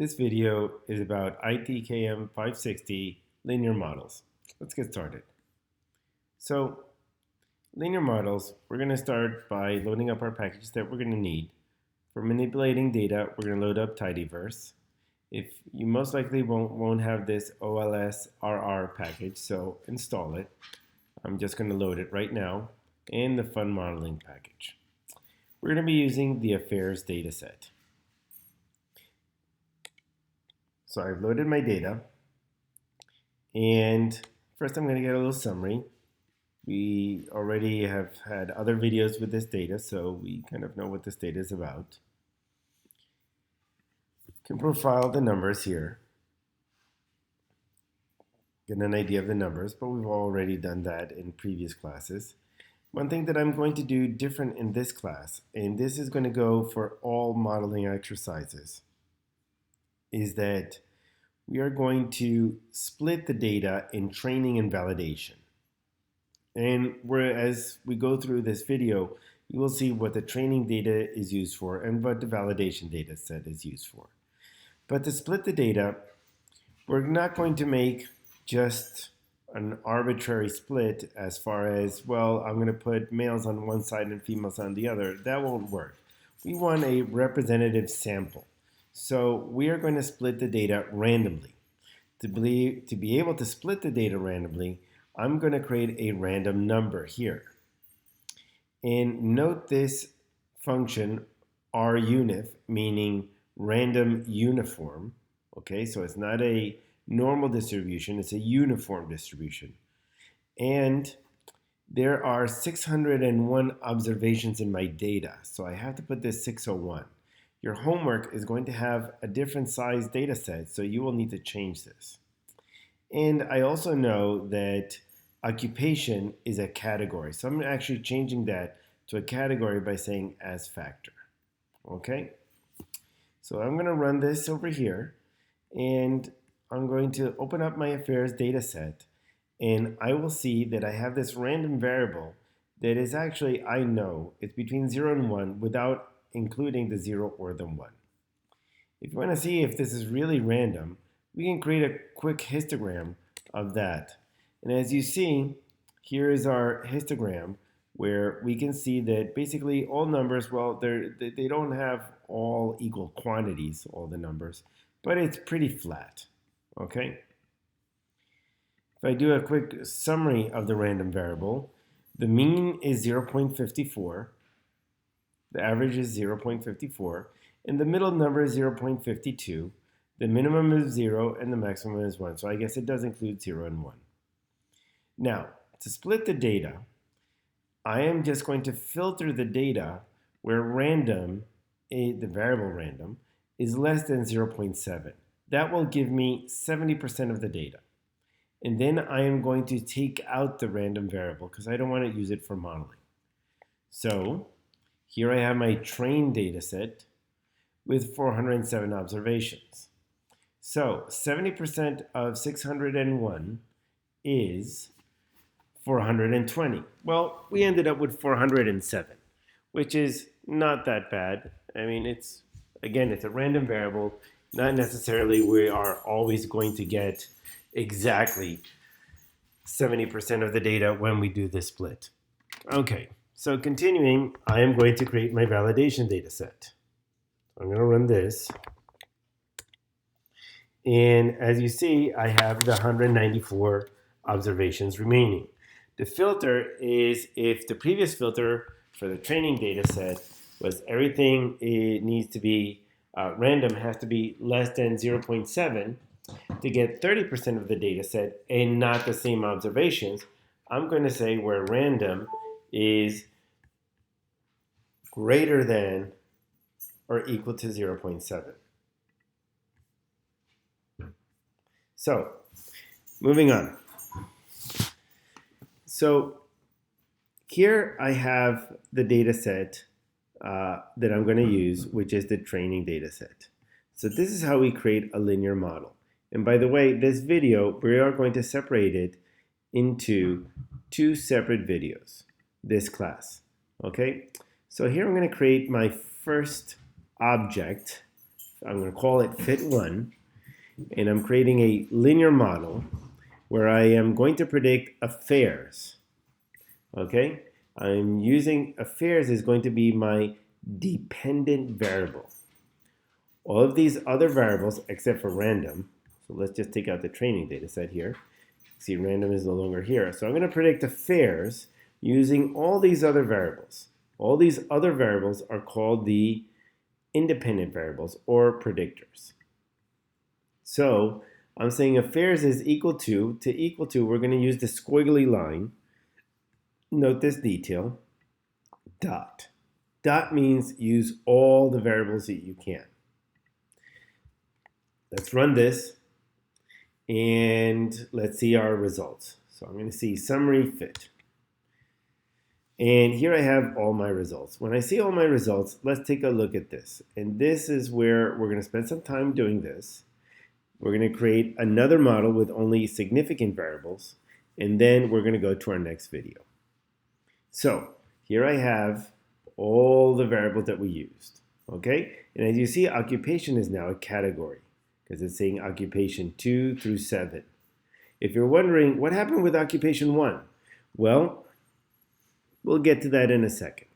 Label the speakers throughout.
Speaker 1: This video is about ITKM 560 linear models. Let's get started. So, linear models, we're going to start by loading up our package that we're going to need. For manipulating data, we're going to load up tidyverse. If you most likely won't have this OLSRR package, so install it. I'm just going to load it right now, and the fun modeling package. We're going to be using the affairs dataset. So I've loaded my data, and first I'm going to get a little summary. We already have had other videos with this data, so we kind of know what this data is about. Can profile the numbers here, get an idea of the numbers, but we've already done that in previous classes. One thing that I'm going to do different in this class, and this is going to go for all modeling exercises, is that we are going to split the data in training and validation. And as we go through this video, you will see what the training data is used for and what the validation data set is used for. But to split the data, we're not going to make just an arbitrary split as far as, well, I'm going to put males on one side and females on the other. That won't work. We want a representative sample. So we are going to split the data randomly. To be able to split the data randomly, I'm going to create a random number here. And note this function runif, meaning random uniform. Okay, so it's not a normal distribution, it's a uniform distribution. And there are 601 observations in my data, so I have to put this 601. Your homework is going to have a different size data set, so you will need to change this. And I also know that occupation is a category, so I'm actually changing that to a category by saying as factor. Okay? So I'm going to run this over here, and I'm going to open up my affairs data set, and I will see that I have this random variable that is actually, I know, it's between 0 and 1 without including the 0 or the 1. If you want to see if this is really random, we can create a quick histogram of that. And as you see, here is our histogram where we can see that basically all numbers, well, they don't have all equal quantities, all the numbers, but it's pretty flat, okay? If I do a quick summary of the random variable, the mean is 0.54, the average is 0.54, and the middle number is 0.52. The minimum is 0 and the maximum is 1. So I guess it does include 0 and 1. Now, to split the data, I am just going to filter the data where random, the variable random, is less than 0.7. That will give me 70% of the data. And then I am going to take out the random variable because I don't want to use it for modeling. So here I have my trained data set with 407 observations. So 70% of 601 is 420. Well, we ended up with 407, which is not that bad. I mean, it's a random variable. Not necessarily we are always going to get exactly 70% of the data when we do this split. Okay, so continuing, I am going to create my validation data set. I'm going to run this. And as you see, I have the 194 observations remaining. The filter is if the previous filter for the training data set was everything it needs to be random has to be less than 0.7 to get 30% of the data set and not the same observations, I'm going to say where random is greater than or equal to 0.7. So, moving on. So, here I have the data set that I'm going to use, which is the training data set. So this is how we create a linear model. And by the way, this video, we are going to separate it into two separate videos, this class. Okay? So here I'm going to create my first object I'm going to call it fit1, and I'm creating a linear model where I am going to predict affairs. Okay? I'm using affairs is going to be my dependent variable. All of these other variables, except for random, so let's just take out the training data set here. See, random is no longer here. So I'm going to predict affairs using all these other variables. All these other variables are called the independent variables or predictors. So I'm saying affairs is equal to equal to, we're going to use the squiggly line. Note this detail, dot. Dot means use all the variables that you can. Let's run this and let's see our results. So I'm going to see summary fit. And here I have all my results. When I see all my results, let's take a look at this. And this is where we're going to spend some time doing this. We're going to create another model with only significant variables, and then we're going to go to our next video. So here I have all the variables that we used, okay? And as you see, occupation is now a category because it's saying occupation 2 through 7. If you're wondering what happened with occupation 1, well, we'll get to that in a second.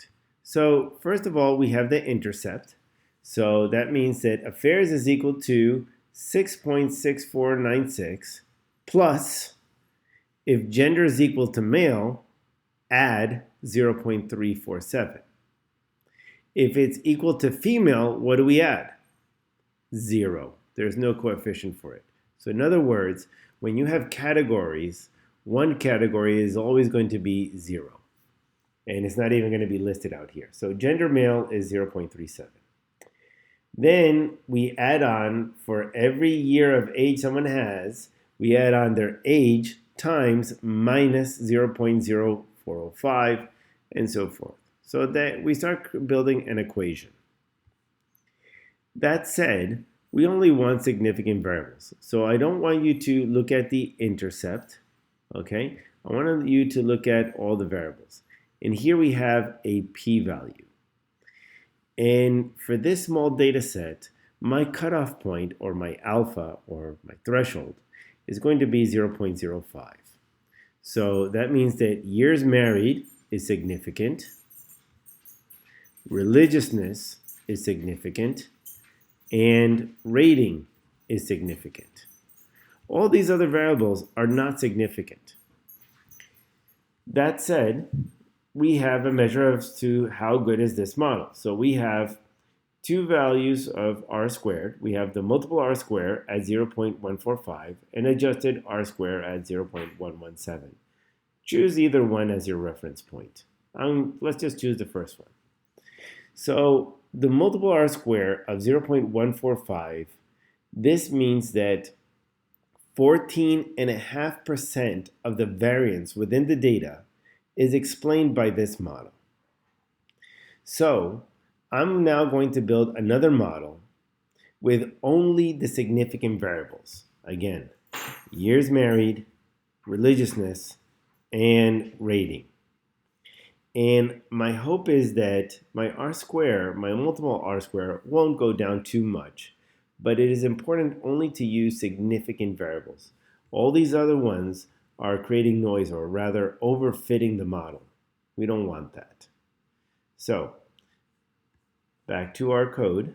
Speaker 1: So first of all, we have the intercept. So that means that affairs is equal to 6.6496 plus, if gender is equal to male, add 0.347. If it's equal to female, what do we add? 0. There's no coefficient for it. So in other words, when you have categories, one category is always going to be 0. And it's not even going to be listed out here. So gender male is 0.37. Then we add on, for every year of age someone has, we add on their age times minus 0.0405 and so forth. So that we start building an equation. That said, we only want significant variables. So I don't want you to look at the intercept, okay? I want you to look at all the variables. And here we have a p-value. And for this small data set, my cutoff point, or my alpha, or my threshold, is going to be 0.05. So that means that years married is significant, religiousness is significant, and rating is significant. All these other variables are not significant. That said, we have a measure as to how good is this model. So we have two values of r squared. We have the multiple r squared at 0.145 and adjusted r squared at 0.117. Choose either one as your reference point. Let's just choose the first one. So the multiple r squared of 0.145, this means that 14.5% of the variance within the data is explained by this model. So I'm now going to build another model with only the significant variables. Again, years married, religiousness, and rating. And my hope is that my r squared, my multiple r squared, won't go down too much, but it is important only to use significant variables. All these other ones are creating noise, or rather overfitting the model. We don't want that. So back to our code.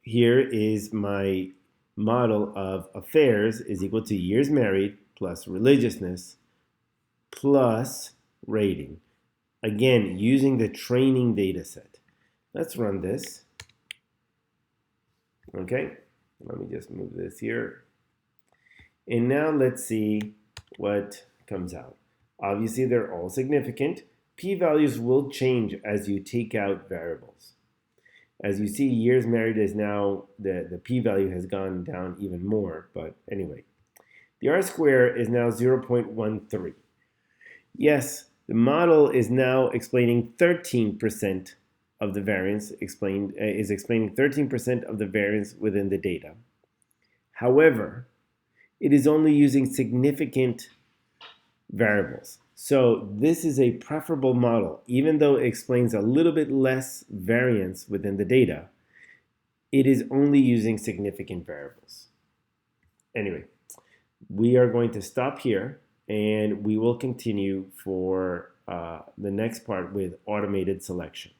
Speaker 1: Here is my model of affairs is equal to years married plus religiousness plus rating. Again, using the training data set. Let's run this. Okay. Let me just move this here. And now let's see what comes out. Obviously, they're all significant. P-values will change as you take out variables. As you see, years married is now, the p-value has gone down even more. But anyway, the r squared is now 0.13. Yes, the model is now explaining 13% of the variance is explaining 13% of the variance within the data. However, it is only using significant variables. So this is a preferable model. Even though it explains a little bit less variance within the data, it is only using significant variables. Anyway, we are going to stop here and we will continue for the next part with automated selection.